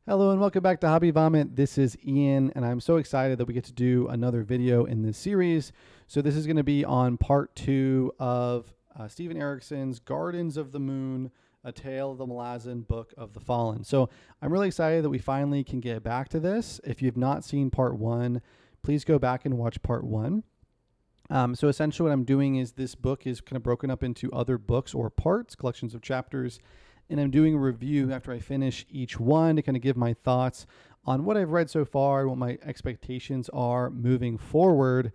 Hello and welcome back to Hobby Vomit. This is Ian and I'm so excited that we get to do another video in this series. So this is going to be on part 2 of Steven Erickson's Gardens of the Moon, A Tale of the Malazan Book of the Fallen. So I'm really excited that we finally can get back to this. If you've not seen part 1, please go back and watch part 1. So essentially what I'm doing is this book is kind of broken up into other books or parts, collections of chapters. And I'm doing a review after I finish each one to kind of give my thoughts on what I've read so far and what my expectations are moving forward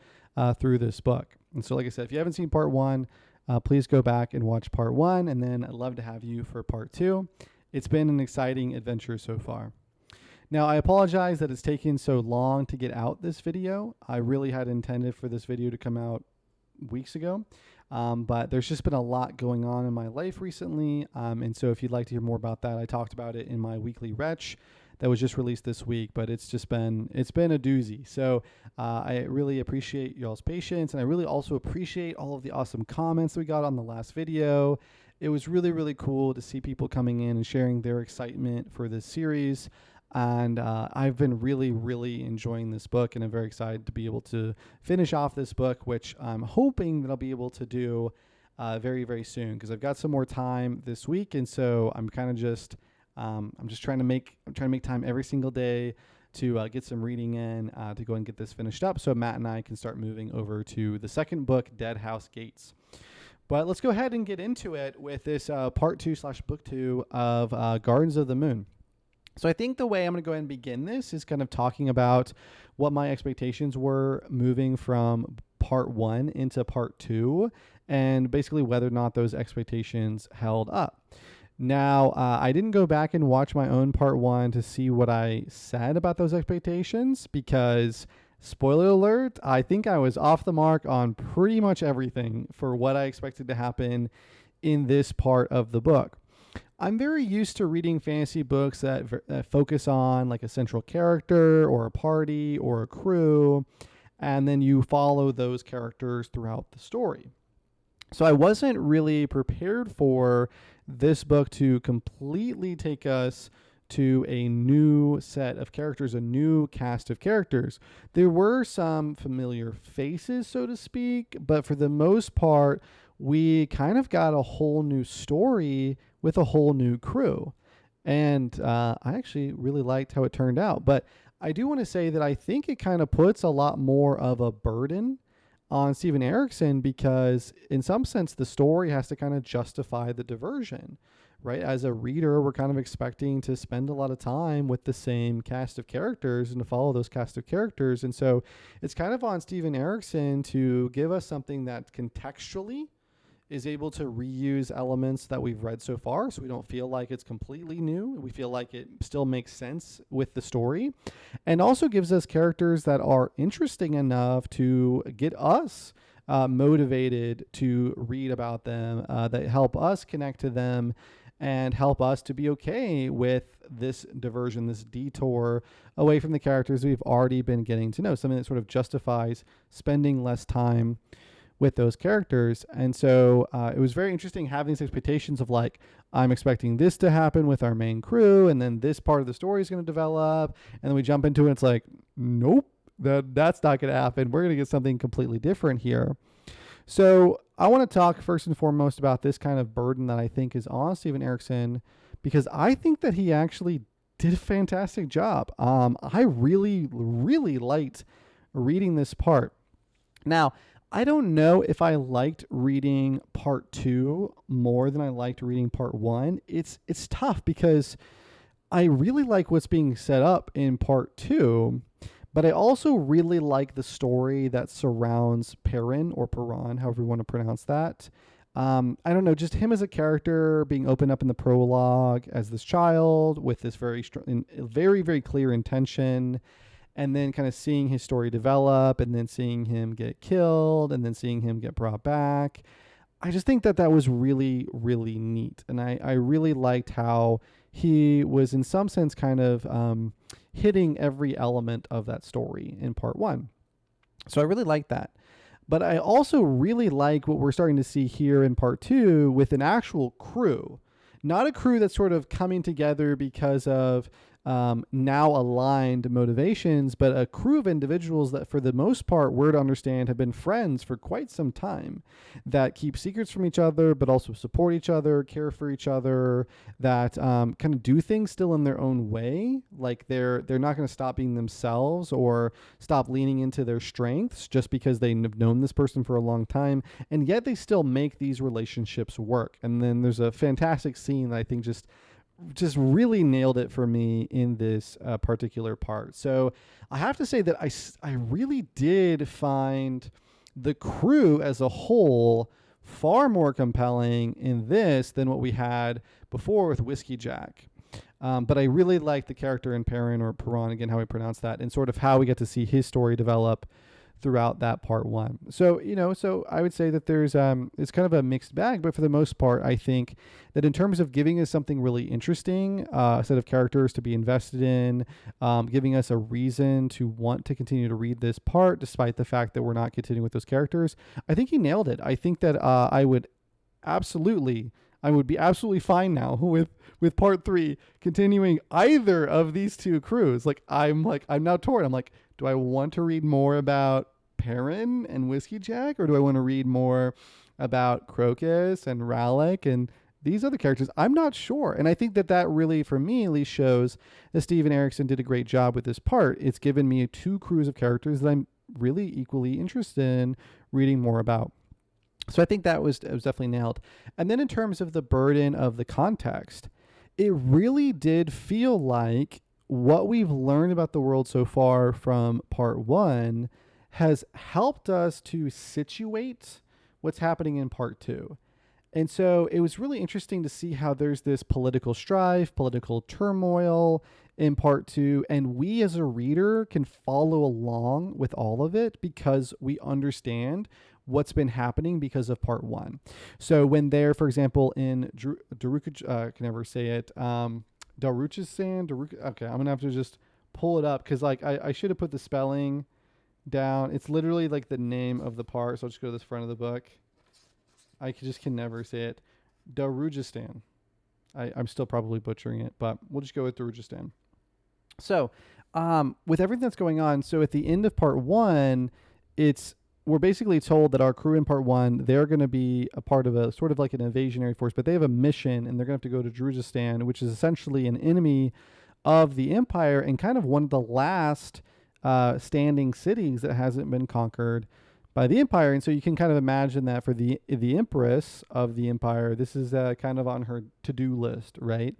through this book. And so, like I said, if you haven't seen part 1, please go back and watch part 1. And then I'd love to have you for part 2. It's been an exciting adventure so far. Now, I apologize that it's taken so long to get out this video. I really had intended for this video to come out weeks ago. But there's just been a lot going on in my life recently. And so if you'd like to hear more about that, I talked about it in my weekly retch that was just released this week, but it's been a doozy. So I really appreciate y'all's patience. And I really also appreciate all of the awesome comments we got on the last video. It was really, really cool to see people coming in and sharing their excitement for this series. And I've been really, really enjoying this book, and I'm very excited to be able to finish off this book, which I'm hoping that I'll be able to do very, very soon, because I've got some more time this week, and so I'm kind of just I'm trying to make time every single day to get some reading in to go and get this finished up, so Matt and I can start moving over to the second book, Dead House Gates. But let's go ahead and get into it with this part 2/book 2 of Gardens of the Moon. So I think the way I'm going to go ahead and begin this is kind of talking about what my expectations were moving from part 1 into part 2, and basically whether or not those expectations held up. Now, I didn't go back and watch my own part 1 to see what I said about those expectations because, spoiler alert, I think I was off the mark on pretty much everything for what I expected to happen in this part of the book. I'm very used to reading fantasy books that focus on like a central character or a party or a crew, and then you follow those characters throughout the story. So I wasn't really prepared for this book to completely take us to a new set of characters, a new cast of characters. There were some familiar faces, so to speak, but for the most part, we kind of got a whole new story with a whole new crew. And I actually really liked how it turned out. But I do want to say that I think it kind of puts a lot more of a burden on Steven Erickson because in some sense, the story has to kind of justify the diversion, right? As a reader, we're kind of expecting to spend a lot of time with the same cast of characters and to follow those cast of characters. And so it's kind of on Steven Erickson to give us something that contextually is able to reuse elements that we've read so far, so we don't feel like it's completely new. We feel like it still makes sense with the story, and also gives us characters that are interesting enough to get us motivated to read about them, that help us connect to them, and help us to be okay with this diversion, this detour away from the characters we've already been getting to know, something that sort of justifies spending less time with those characters. And so it was very interesting having these expectations of like, I'm expecting this to happen with our main crew, and then this part of the story is going to develop, and then we jump into it and it's like, nope, that's not going to happen. We're going to get something completely different here. So I want to talk first and foremost about this kind of burden that I think is on Steven Erickson, because I think that he actually did a fantastic job. I really, really liked reading this part. Now, I don't know if I liked reading part 2 more than I liked reading part 1. It's tough because I really like what's being set up in part 2, but I also really like the story that surrounds Perrin or Perron, however you want to pronounce that. I don't know, just him as a character being opened up in the prologue as this child with this very, very clear intention. And then kind of seeing his story develop, and then seeing him get killed, and then seeing him get brought back. I just think that that was really, really neat. And I really liked how he was in some sense kind of hitting every element of that story in part 1. So I really liked that. But I also really like what we're starting to see here in part 2 with an actual crew. Not a crew that's sort of coming together because of now aligned motivations, but a crew of individuals that, for the most part, we're to understand have been friends for quite some time, that keep secrets from each other, but also support each other, care for each other, that kind of do things still in their own way. Like they're not going to stop being themselves or stop leaning into their strengths just because they've known this person for a long time, and yet they still make these relationships work. And then there's a fantastic scene that I think just really nailed it for me in this particular part. So I have to say that I really did find the crew as a whole far more compelling in this than what we had before with Whiskey Jack. But I really like the character in Perrin, or Perron, again, how I pronounce that, and sort of how we get to see his story develop throughout that part one. So, so I would say that there's, it's kind of a mixed bag, but for the most part, I think that in terms of giving us something really interesting, a set of characters to be invested in, giving us a reason to want to continue to read this part, despite the fact that we're not continuing with those characters, I think he nailed it. I think that I would be absolutely fine now with part 3 continuing either of these two crews. I'm now torn. I'm like, do I want to read more about Perrin and Whiskey Jack, or do I want to read more about Crocus and Rallick and these other characters? I'm not sure. And I think that really, for me at least, shows that Steven Erickson did a great job with this part. It's given me 2 crews of characters that I'm really equally interested in reading more about. So I think it was definitely nailed. And then in terms of the burden of the context, it really did feel like what we've learned about the world so far from part 1 has helped us to situate what's happening in part 2. And so it was really interesting to see how there's this political strife, political turmoil in part 2, and we as a reader can follow along with all of it because we understand what's been happening because of part 1. So when they're, for example, in I can never say it, Daruchistan. Okay, I'm gonna have to just pull it up because I should have put the spelling down. It's literally like the name of the part. So I'll just go to the front of the book. I just can never say it. Daruchistan. I'm still probably butchering it, but we'll just go with Daruchistan. So with everything that's going on, so at the end of part 1, we're basically told that our crew in part 1, they're going to be a part of a sort of like an invasionary force, but they have a mission and they're going to have to go to Drujistan, which is essentially an enemy of the Empire and kind of one of the last standing cities that hasn't been conquered by the Empire. And so you can kind of imagine that for the Empress of the Empire, this is kind of on her to-do list, right?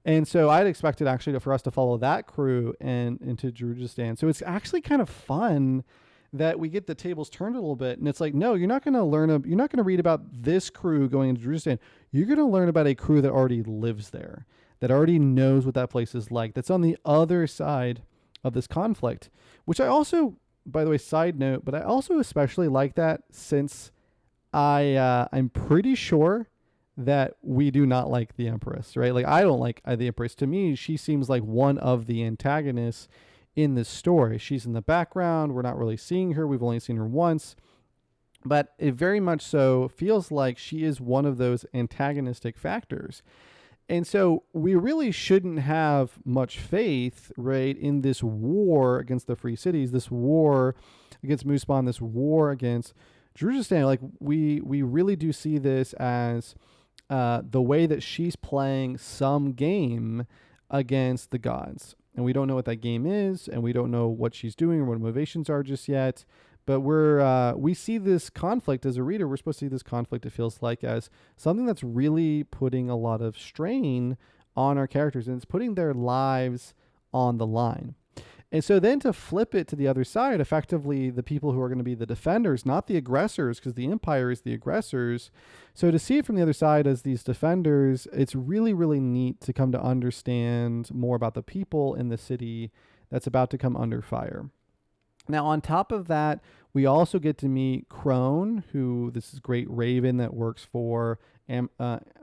And so I'd expected actually for us to follow that crew and into Drujistan. So it's actually kind of fun that we get the tables turned a little bit, and it's like, no, you're not going to read about this crew going into Jerusalem. You're going to learn about a crew that already lives there, that already knows what that place is like, that's on the other side of this conflict, which I also, by the way, side note, but I also especially like that since I'm pretty sure that we do not like the Empress, right? Like, I don't like the Empress. To me, she seems like one of the antagonists in this story. She's in the background. We're not really seeing her. We've only seen her once, but it very much so feels like she is one of those antagonistic factors. And so we really shouldn't have much faith, right, in this war against the free cities, this war against Moospawn, this war against Drujistan. Like, we really do see this as the way that she's playing some game against the gods. And we don't know what that game is, and we don't know what she's doing or what motivations are just yet. But we see this conflict as a reader. We're supposed to see this conflict, it feels like, as something that's really putting a lot of strain on our characters, and it's putting their lives on the line. And so then to flip it to the other side, effectively the people who are going to be the defenders, not the aggressors, because the Empire is the aggressors. So to see it from the other side as these defenders, it's really, really neat to come to understand more about the people in the city that's about to come under fire. Now, on top of that, we also get to meet Crone, who this is great raven that works for, I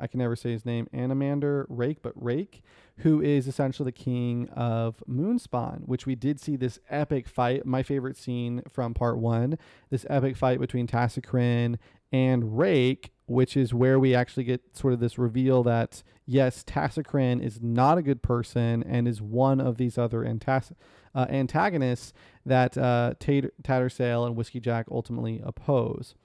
can never say his name, Rake, who is essentially the king of Moonspawn, which we did see this epic fight, my favorite scene from part 1, this epic fight between Tassicrin and Rake, which is where we actually get sort of this reveal that, yes, Tassicrin is not a good person and is one of these other antagonists that Tattersail and Whiskey Jack ultimately oppose.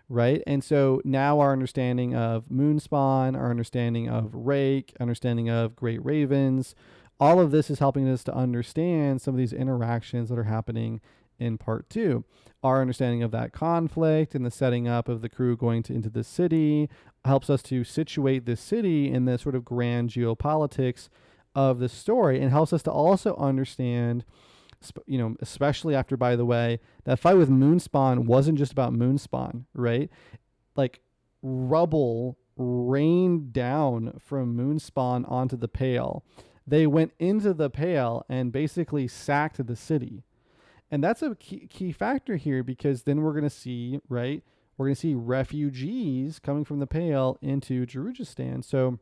Right. And so now our understanding of Moonspawn, our understanding of Rake, understanding of Great Ravens, all of this is helping us to understand some of these interactions that are happening in part 2. Our understanding of that conflict and the setting up of the crew going into the city helps us to situate the city in the sort of grand geopolitics of the story, and helps us to also understand, especially after, by the way, that fight with Moonspawn wasn't just about Moonspawn, right? Like, rubble rained down from Moonspawn onto the Pale. They went into the Pale and basically sacked the city. And that's a key factor here, because then we're going to see, right? We're going to see refugees coming from the Pale into Jerujistan. So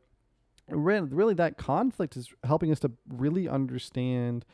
really that conflict is helping us to really understand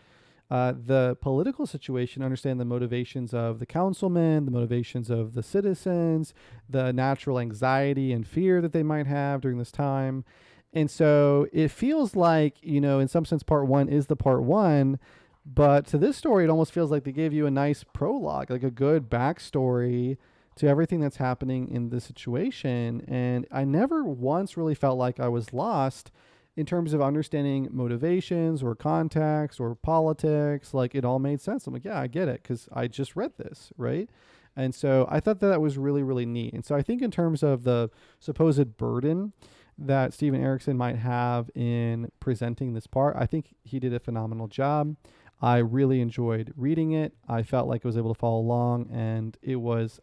the political situation, understand the motivations of the councilmen, the motivations of the citizens, the natural anxiety and fear that they might have during this time. And so it feels like, in some sense, part 1 is the part 1, but to this story, it almost feels like they gave you a nice prologue, like a good backstory to everything that's happening in the situation. And I never once really felt like I was lost in terms of understanding motivations or context or politics. Like, it all made sense. I'm like, yeah, I get it, because I just read this, right? And so I thought that was really, really neat. And so I think in terms of the supposed burden that Steven Erickson might have in presenting this part, I think he did a phenomenal job. I really enjoyed reading it. I felt like I was able to follow along, and it was,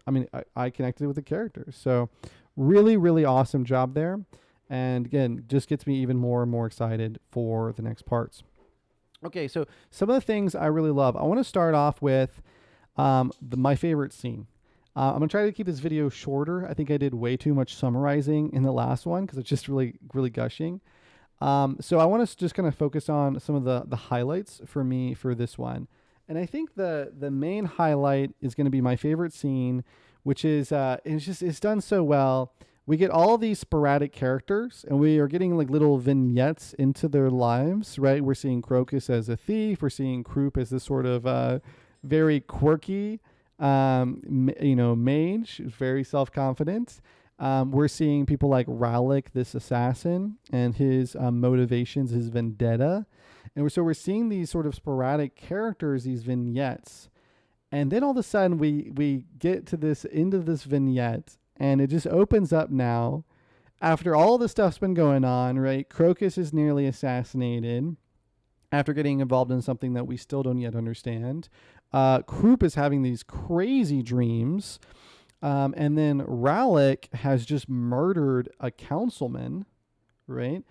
I connected with the characters. So really, really awesome job there. And again, just gets me even more and more excited for the next parts. Okay, so some of the things I really love. I want to start off with my favorite scene. I'm going to try to keep this video shorter. I think I did way too much summarizing in the last one because it's just really, really gushing. So I want to just kind of focus on some of the highlights for me for this one. And I think the main highlight is going to be my favorite scene, which is it's done so well. We get all these sporadic characters, and we are getting like little vignettes into their lives, right? We're seeing Crocus as a thief. We're seeing Croup as this sort of very quirky, mage, very self-confident. We're seeing people like Rallick, this assassin, and his motivations, his vendetta. And so we're seeing these sort of sporadic characters, these vignettes. And then all of a sudden we get to this end of this vignette, and it just opens up now. After all the stuff's been going on, right? Crocus is nearly assassinated after getting involved in something that we still don't yet understand. Croup is having these crazy dreams. And then Rallick has just murdered a councilman, right?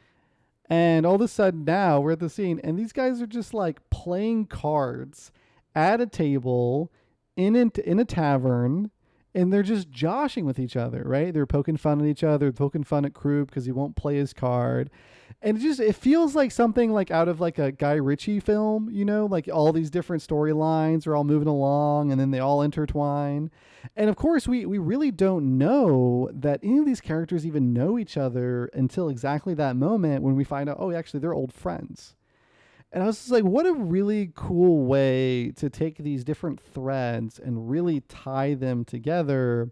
And all of a sudden now we're at the scene, and these guys are just like playing cards at a table in a tavern, and they're just joshing with each other, right? They're poking fun at each other, poking fun at Croup because he won't play his card. And it feels like something like out of like a Guy Ritchie film, like all these different storylines are all moving along, and then they all intertwine. And of course, we really don't know that any of these characters even know each other until exactly that moment when we find out, oh, actually, they're old friends. And I was just like, what a really cool way to take these different threads and really tie them together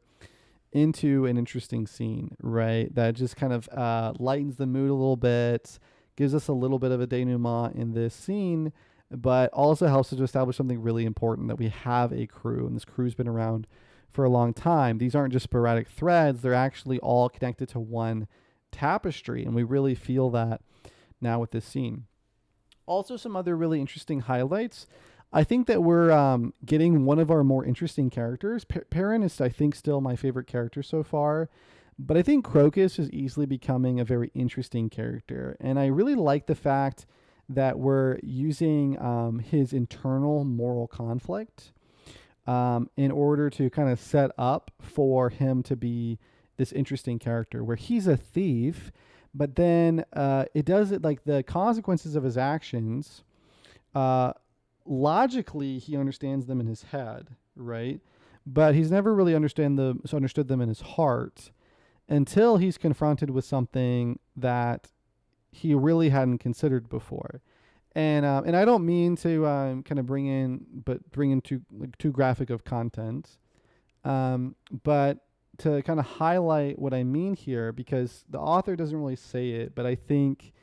into an interesting scene, right? That just kind of lightens the mood a little bit, gives us a little bit of a denouement in this scene, but also helps us to establish something really important, that we have a crew, and this crew's been around for a long time. These aren't just sporadic threads. They're actually all connected to one tapestry, and we really feel that now with this scene. Also, some other really interesting highlights. I think that we're getting one of our more interesting characters. Perrin is, I think, still my favorite character so far, but I think Crocus is easily becoming a very interesting character. And I really like the fact that we're using his internal moral conflict in order to kind of set up for him to be this interesting character, where he's a thief, but then like the consequences of his actions, logically he understands them in his head, right? But he's never really understood them in his heart. until he's confronted with something that he really hadn't considered before. And I don't mean to kind of bring in too graphic of content, but to kind of highlight what I mean here, because the author doesn't really say it, but I think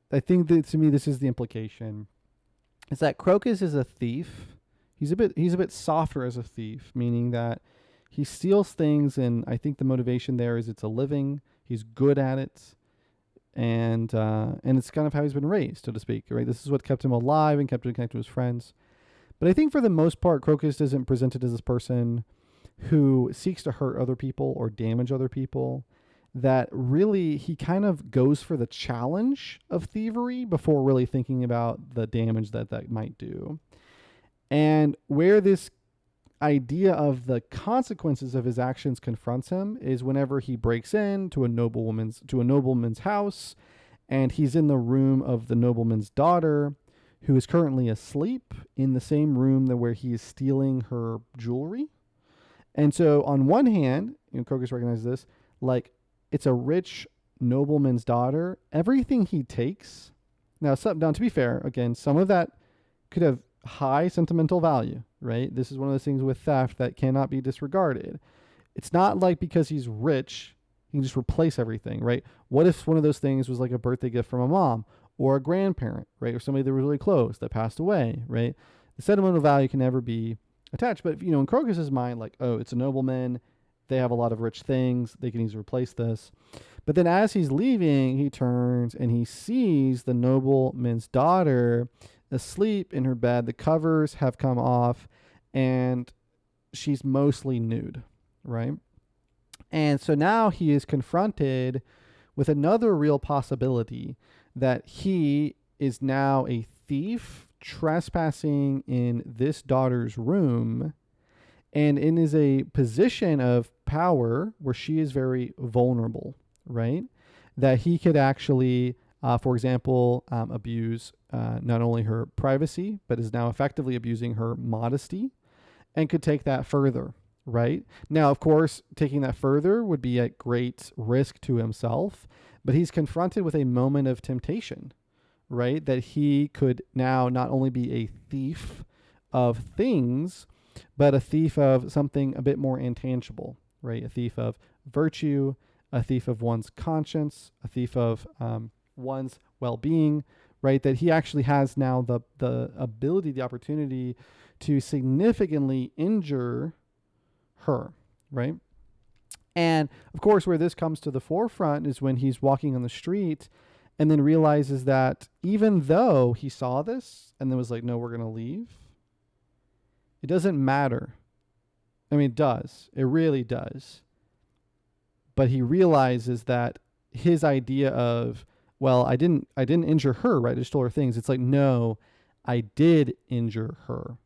that to me this is the implication, is that Crocus is a thief. He's a bit softer as a thief, meaning that he steals things, and I think the motivation there is it's a living. He's good at it. And it's kind of how he's been raised, so to speak, right? This is what kept him alive and kept him connected to his friends. But I think for the most part, Crocus isn't presented as this person who seeks to hurt other people or damage other people. That really, he kind of goes for the challenge of thievery before really thinking about the damage that might do. And where this idea of the consequences of his actions confronts him is whenever he breaks in to a nobleman's house, and he's in the room of the nobleman's daughter, who is currently asleep in the same room where he is stealing her jewelry. And so on one hand, Crocus recognizes this, like, it's a rich nobleman's daughter. Everything he takes, now to be fair, again, some of that could have high sentimental value, right? This is one of those things with theft that cannot be disregarded. It's not like because he's rich, he can just replace everything, right? What if one of those things was like a birthday gift from a mom or a grandparent, right? Or somebody that was really close that passed away, right? The sentimental value can never be attached. But, in Crocus's mind, like, oh, it's a nobleman. They have a lot of rich things. They can easily replace this. But then as he's leaving, he turns and he sees the nobleman's daughter asleep in her bed. The covers have come off and she's mostly nude, right? And so now he is confronted with another real possibility that he is now a thief trespassing in this daughter's room and is a position of power where she is very vulnerable, right? That he could actually, for example, abuse not only her privacy, but is now effectively abusing her modesty and could take that further, right? Now, of course, taking that further would be at great risk to himself, but he's confronted with a moment of temptation, right? That he could now not only be a thief of things, but a thief of something a bit more intangible, right? A thief of virtue, a thief of one's conscience, a thief of one's well-being, right? That he actually has now the ability, the opportunity to significantly injure her, right? And of course, where this comes to the forefront is when he's walking on the street and then realizes that even though he saw this and then was like, no, we're going to leave, it doesn't matter. I mean, it does. It really does. But he realizes that his idea of, well, I didn't injure her, right? I just stole her things. It's like, no, I did injure her,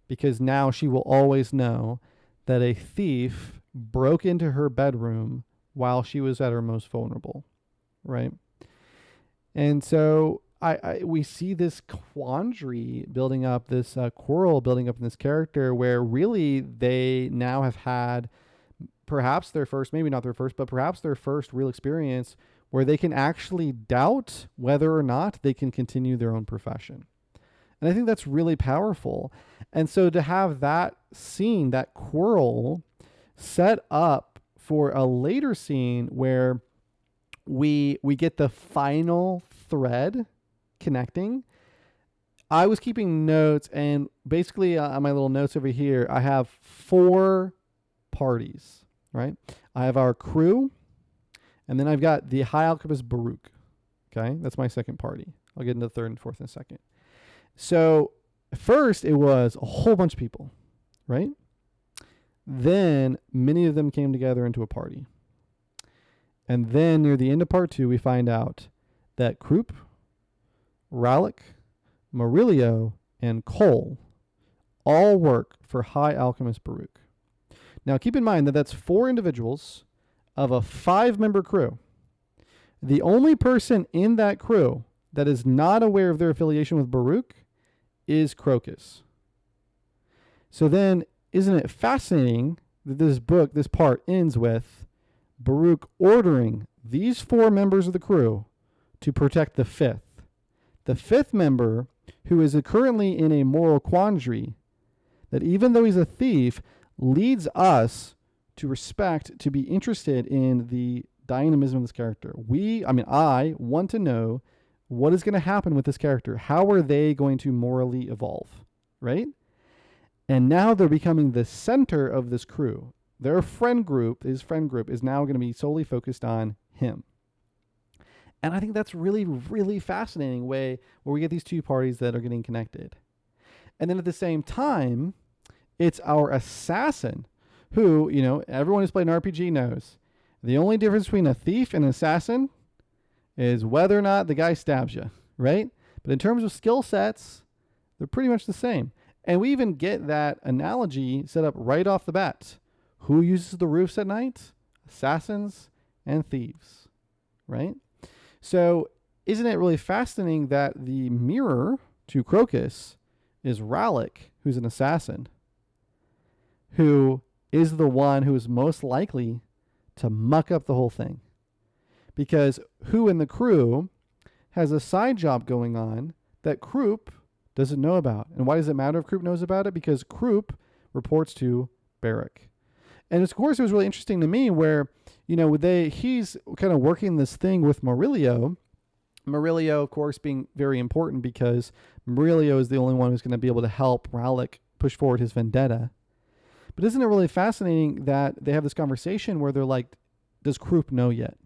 because now she will always know that a thief broke into her bedroom while she was at her most vulnerable, right? And so we see this quandary building up, this quarrel building up in this character, where really they now have had perhaps their first, maybe not their first, but perhaps their first real experience where they can actually doubt whether or not they can continue their own profession. And I think that's really powerful. And so to have that scene, that quarrel, set up for a later scene where we get the final thread connecting. I was keeping notes, and basically on my little notes over here, I have 4 parties, right? I have our crew, and then I've got the High Alchemist Baruch. Okay, that's my second party. I'll get into the third and fourth in a second. So first it was a whole bunch of people, right? Then many of them came together into a party. And then near the end of part 2, we find out that Krupp, Rallick, Murillo, and Cole all work for High Alchemist Baruch. Now keep in mind that that's 4 individuals of a 5-member crew. The only person in that crew that is not aware of their affiliation with Baruch is Crocus. So then, isn't it fascinating that this part ends with Baruch ordering these 4 members of the crew to protect the 5th. The 5th member, who is currently in a moral quandary, that even though he's a thief, leads us to respect, to be interested in the dynamism of this character. I want to know what is going to happen with this character. How are they going to morally evolve, right? And now they're becoming the center of this crew. Their friend group, his friend group, is now going to be solely focused on him. And I think that's really, really fascinating way where we get these 2 parties that are getting connected. And then at the same time, it's our assassin who, everyone who's played an RPG knows the only difference between a thief and an assassin is whether or not the guy stabs you, right? But in terms of skill sets, they're pretty much the same. And we even get that analogy set up right off the bat. Who uses the roofs at night? Assassins and thieves, right? So isn't it really fascinating that the mirror to Crocus is Rallick, who's an assassin, who is the one who is most likely to muck up the whole thing? Because who in the crew has a side job going on that Croup doesn't know about? And why does it matter if Croup knows about it? Because Croup reports to Barrick. And of course, it was really interesting to me where, he's kind of working this thing with Murillo. Murillo, of course, being very important because Murillo is the only one who's going to be able to help Rallick push forward his vendetta. But isn't it really fascinating that they have this conversation where they're like, does Croup know yet?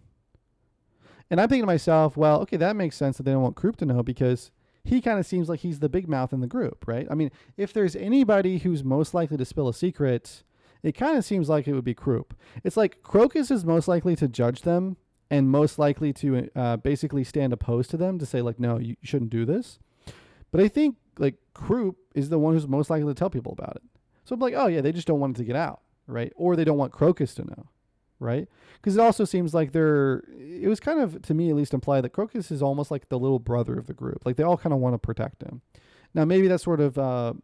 And I'm thinking to myself, well, okay, that makes sense that they don't want Croup to know because he kind of seems like he's the big mouth in the group, right? I mean, if there's anybody who's most likely to spill a secret, it kind of seems like it would be Croup. It's like Crocus is most likely to judge them and most likely to basically stand opposed to them to say like, no, you shouldn't do this. But I think like Croup is the one who's most likely to tell people about it. So I'm like, oh yeah, they just don't want it to get out, right? Or they don't want Crocus to know, right? Because it also seems like it was kind of, to me at least, implied that Crocus is almost like the little brother of the group. Like they all kind of want to protect him. Now maybe that's sort of,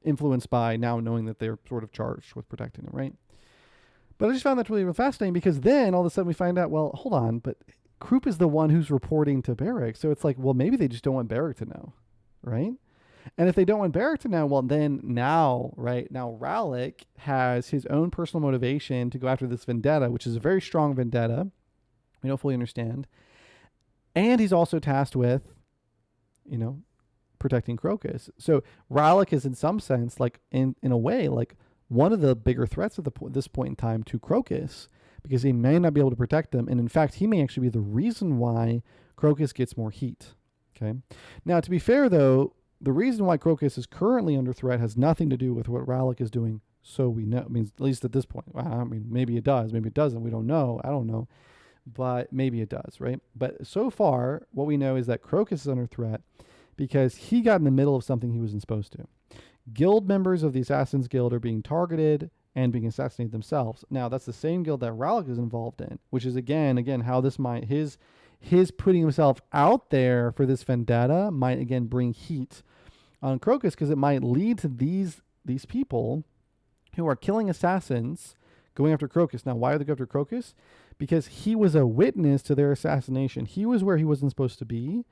influenced by now knowing that they're sort of charged with protecting him, right? But I just found that really fascinating because then all of a sudden we find out, well, hold on, but Croup is the one who's reporting to Barrick. So it's like, well, maybe they just don't want Barrick to know, right? And if they don't want Barrick to know, well, then now Rallick has his own personal motivation to go after this vendetta, which is a very strong vendetta. We don't fully understand. And he's also tasked with, protecting Crocus. So Rallick is in some sense, like in a way, like one of the bigger threats at this point in time to Crocus, because he may not be able to protect them. And in fact, he may actually be the reason why Crocus gets more heat. Okay. Now, to be fair, though, the reason why Crocus is currently under threat has nothing to do with what Rallick is doing. So we know, I mean, at least at this point, maybe it does, maybe it doesn't. We don't know. I don't know, but maybe it does. Right. But so far, what we know is that Crocus is under threat because he got in the middle of something he wasn't supposed to. Guild members of the Assassin's Guild are being targeted and being assassinated themselves. Now, that's the same guild that Rallick is involved in, which is again how this might, his putting himself out there for this vendetta might again bring heat on Crocus, because it might lead to these people who are killing assassins going after Crocus. Now, why are they going after Crocus? Because he was a witness to their assassination. He was where he wasn't supposed to be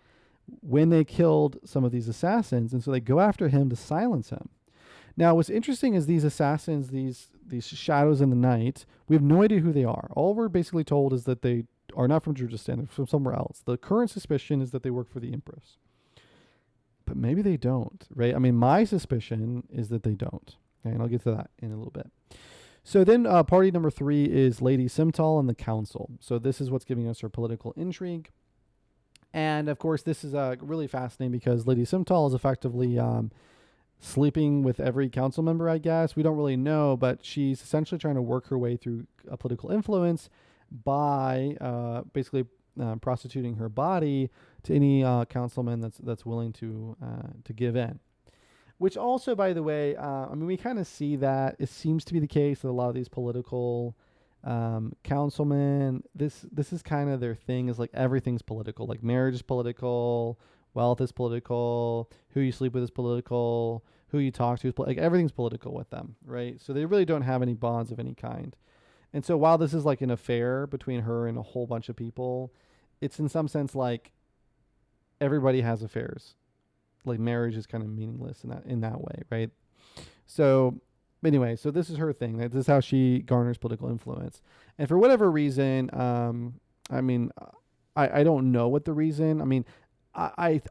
when they killed some of these assassins, and so they go after him to silence him. Now, what's interesting is these assassins, these shadows in the night, we have no idea who they are. All we're basically told is that they are not from Jurgistan, they're from somewhere else. The current suspicion is that they work for the Empress. But maybe they don't, right? I mean, my suspicion is that they don't. Okay, and I'll get to that in a little bit. So then party number 3 is Lady Simtal and the Council. So this is what's giving us our political intrigue. And of course, this is really fascinating because Lady Simtal is effectively sleeping with every council member, I guess. We don't really know, but she's essentially trying to work her way through a political influence by basically prostituting her body to any councilman that's willing to give in. Which also, by the way, we kind of see that it seems to be the case that a lot of these political councilmen, this is kind of their thing, is like everything's political. Like marriage is political, wealth is political, who you sleep with is political, who you talk to is like everything's political with them, right? So they really don't have any bonds of any kind. And so while this is like an affair between her and a whole bunch of people, it's in some sense like everybody has affairs. Like marriage is kind of meaningless in that way, right? So anyway, so this is her thing. This is how she garners political influence. And for whatever reason, I mean, I don't know what the reason. I mean, I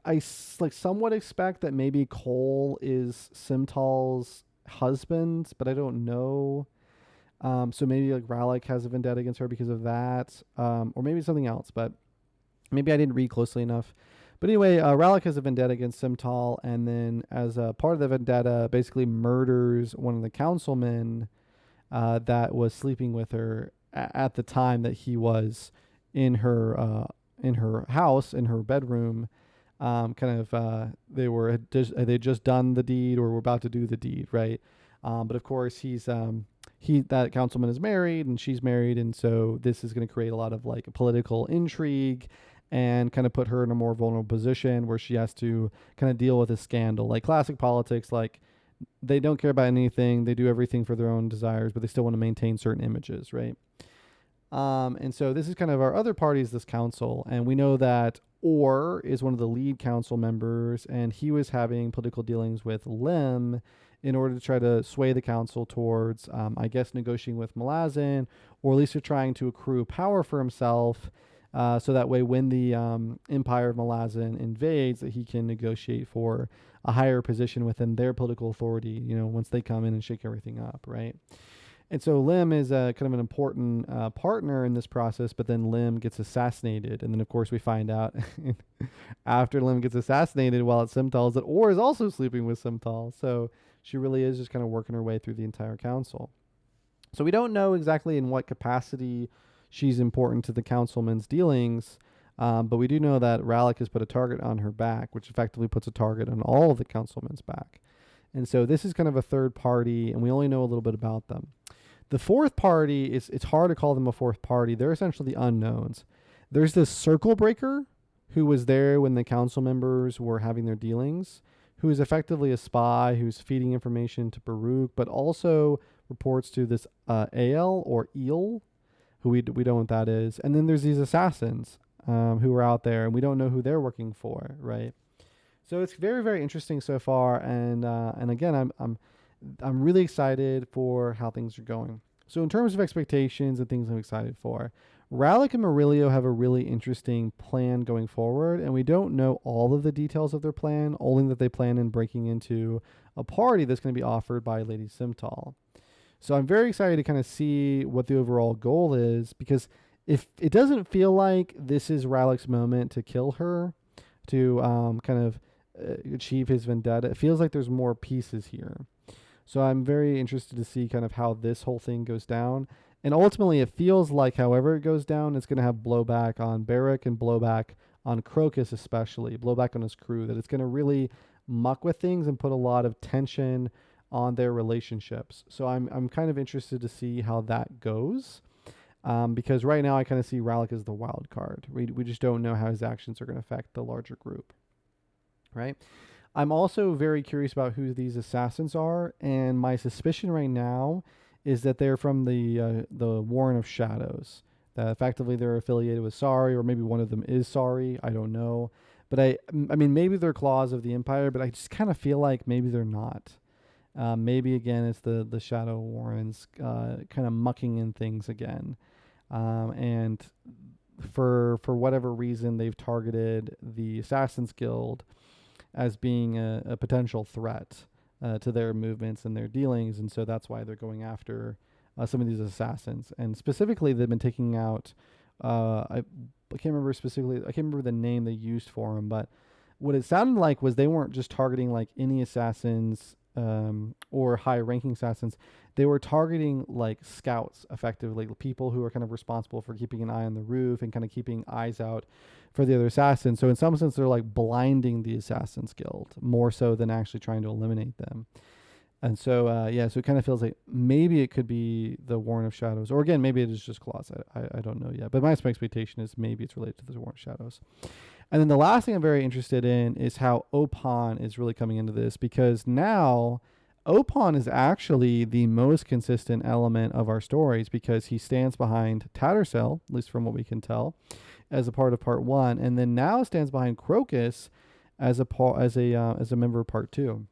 like somewhat expect that maybe Cole is Simtal's husband, but I don't know. So maybe like Rallick has a vendetta against her because of that, or maybe something else. But maybe I didn't read closely enough. But anyway, Rallick has a vendetta against Simtal, and then as a part of the vendetta, basically murders one of the councilmen that was sleeping with her at the time that he was in her house, in her bedroom. They just done the deed or were about to do the deed, right? But of course that councilman is married and she's married, and so this is going to create a lot of like political intrigue and kind of put her in a more vulnerable position where she has to kind of deal with a scandal. Like classic politics, like they don't care about anything. They do everything for their own desires, but they still want to maintain certain images, right? And so this is kind of our other party is this council. And we know that Orr is one of the lead council members, and he was having political dealings with Lim in order to try to sway the council towards, I guess, negotiating with Malazan, or at least trying to accrue power for himself. So that way when the empire of Malazan invades, that he can negotiate for a higher position within their political authority, once they come in and shake everything up, right? And so Lim is kind of an important partner in this process, but then Lim gets assassinated. And then, of course, we find out after Lim gets assassinated while at Simtal's that Orr is also sleeping with Simtal. So she really is just kind of working her way through the entire council. So we don't know exactly in what capacity she's important to the councilman's dealings, but we do know that Rallick has put a target on her back, which effectively puts a target on all of the councilmen's back. And so this is kind of a third party, and we only know a little bit about them. The fourth party, it's hard to call them a fourth party. They're essentially the unknowns. There's this circle breaker who was there when the council members were having their dealings, who is effectively a spy who's feeding information to Baruch, but also reports to this AL or Eel, who we don't know what that is. And then there's these assassins who are out there, and we don't know who they're working for, right? So it's very, very interesting so far, and again, I'm really excited for how things are going. So in terms of expectations and things I'm excited for, Rallick and Murillo have a really interesting plan going forward, and we don't know all of the details of their plan, only that they plan in breaking into a party that's going to be offered by Lady Simtal. So I'm very excited to kind of see what the overall goal is, because if it doesn't feel like this is Rallick's moment to kill her, to kind of achieve his vendetta, it feels like there's more pieces here. So I'm very interested to see kind of how this whole thing goes down. And ultimately, it feels like however it goes down, it's going to have blowback on Baruch and blowback on Crocus especially, blowback on his crew, that it's going to really muck with things and put a lot of tension on their relationships. So I'm kind of interested to see how that goes, because right now I kind of see Rallick as the wild card. We just don't know how his actions are going to affect the larger group, right? I'm also very curious about who these assassins are, and my suspicion right now is that they're from the Warren of Shadows. That effectively they're affiliated with Sari, or maybe one of them is Sari. I don't know, but I mean maybe they're claws of the Empire, but I just kind of feel like maybe they're not. Maybe again it's the Shadow Warrens kind of mucking in things again, and for whatever reason they've targeted the Assassins Guild as being a potential threat to their movements and their dealings, and so that's why they're going after some of these assassins. And specifically, they've been taking out. I can't remember specifically. I can't remember the name they used for them, but what it sounded like was they weren't just targeting like any assassins or high-ranking assassins. They were targeting like scouts, effectively, people who are kind of responsible for keeping an eye on the roof and kind of keeping eyes out for the other assassins. So in some sense, they're like blinding the Assassins Guild more so than actually trying to eliminate them. And so, so it kind of feels like maybe it could be the Warren of Shadows, or again, maybe it is just claws. I don't know yet, but my expectation is maybe it's related to the Warren of Shadows. And then the last thing I'm very interested in is how Opan is really coming into this, because now Opon is actually the most consistent element of our stories because he stands behind Tattersall, at least from what we can tell, as a part of part 1, and then now stands behind Crocus as a member of part 2.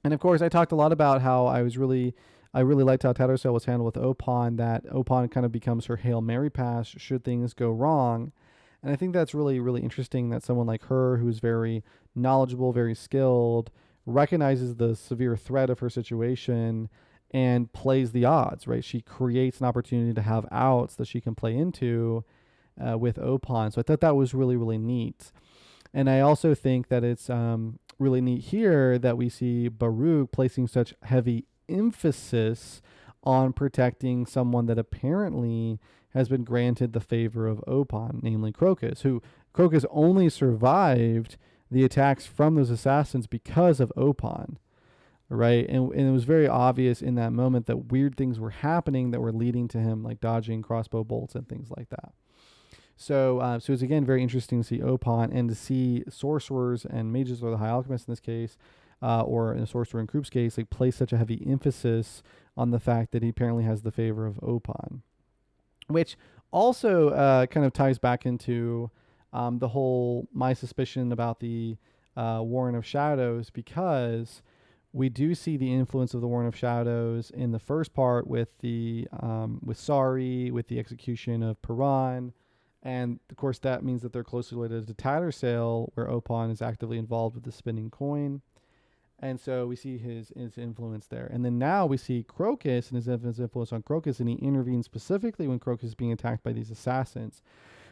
And of course, I talked a lot about how I really liked how Tattersall was handled with Opon, that Opon kind of becomes her Hail Mary pass should things go wrong. And I think that's really, really interesting that someone like her, who's very knowledgeable, very skilled, recognizes the severe threat of her situation and plays the odds, right? She creates an opportunity to have outs that she can play into with Opon. So I thought that was really, really neat. And I also think that it's really neat here that we see Baruch placing such heavy emphasis on protecting someone that apparently has been granted the favor of Opon, namely Crocus, who Crocus only survived the attacks from those assassins because of Opon, right? And it was very obvious in that moment that weird things were happening that were leading to him like dodging crossbow bolts and things like that. So it's again very interesting to see Opon and to see sorcerers and mages, or the High Alchemists in this case, or in a sorcerer in Krupp's case, like place such a heavy emphasis on the fact that he apparently has the favor of Opon, which also kind of ties back into the whole my suspicion about the Warren of Shadows, because we do see the influence of the Warren of Shadows in the first part with the with Sari, with the execution of Piran. And of course, that means that they're closely related to Tattersall, where Opon is actively involved with the spinning coin. And so we see his influence there. And then now we see Crocus and his influence on Crocus, and he intervenes specifically when Crocus is being attacked by these assassins,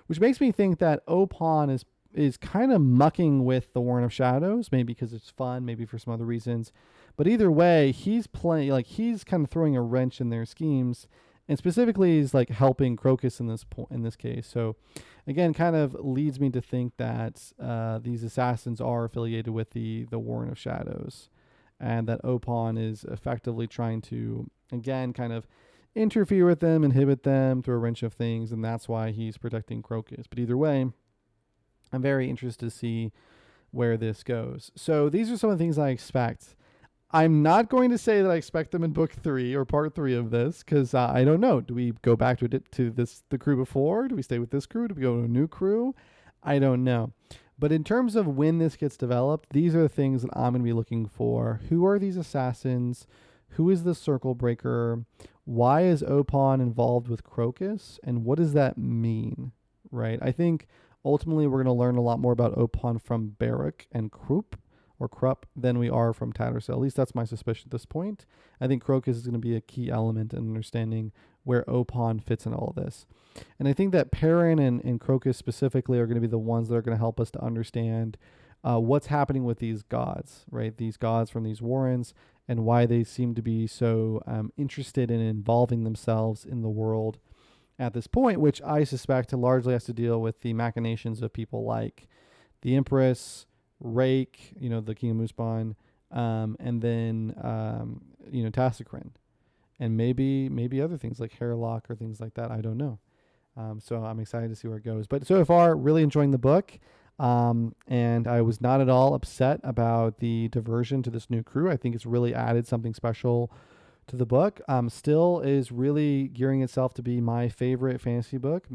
which makes me think that Opon is kind of mucking with the Warren of Shadows, maybe because it's fun, maybe for some other reasons. But either way, he's playing, like, he's kind of throwing a wrench in their schemes. And specifically, he's like helping Crocus in this case. So, again, kind of leads me to think that these assassins are affiliated with the Warren of Shadows, and that Opon is effectively trying to, again, kind of interfere with them, inhibit them, throw a wrench of things, and that's why he's protecting Crocus. But either way, I'm very interested to see where this goes. So these are some of the things I expect. I'm not going to say that I expect them in book 3 or part 3 of this, because I don't know. Do we go back to the crew before? Do we stay with this crew? Do we go to a new crew? I don't know. But in terms of when this gets developed, these are the things that I'm going to be looking for. Who are these assassins? Who is the circle breaker? Why is Opon involved with Crocus? And what does that mean, right? I think ultimately we're going to learn a lot more about Opon from Baruch and Krupp than we are from Tattersall. At least that's my suspicion at this point. I think Crocus is going to be a key element in understanding where Opon fits in all of this. And I think that Perrin and Crocus specifically are going to be the ones that are going to help us to understand what's happening with these gods, right? These gods from these Warrens, and why they seem to be so interested in involving themselves in the world at this point, which I suspect largely has to deal with the machinations of people like the Empress, Rake, the King of Moosebon, and then Tassicrin, and maybe other things like Hairlock or things like that. I don't know. So I'm excited to see where it goes. But so far, really enjoying the book, and I was not at all upset about the diversion to this new crew. I think it's really added something special to the book. Still is really gearing itself to be my favorite fantasy book,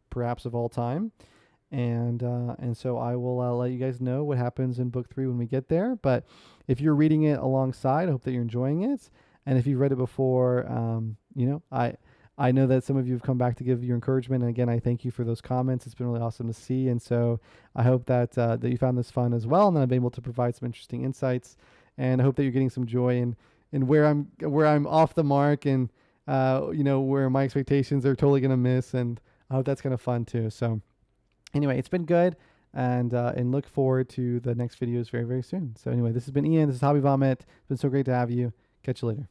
perhaps of all time. And so I will let you guys know what happens in book 3 when we get there. But if you're reading it alongside, I hope that you're enjoying it. And if you've read it before, I know that some of you have come back to give your encouragement. And again, I thank you for those comments. It's been really awesome to see. And so I hope that that you found this fun as well, and that I've been able to provide some interesting insights. And I hope that you're getting some joy in where I'm off the mark, and where my expectations are totally gonna miss. And I hope that's kind of fun too. So anyway, it's been good, and look forward to the next videos very, very soon. So anyway, this has been Ian. This is Hobby Vomit. It's been so great to have you. Catch you later.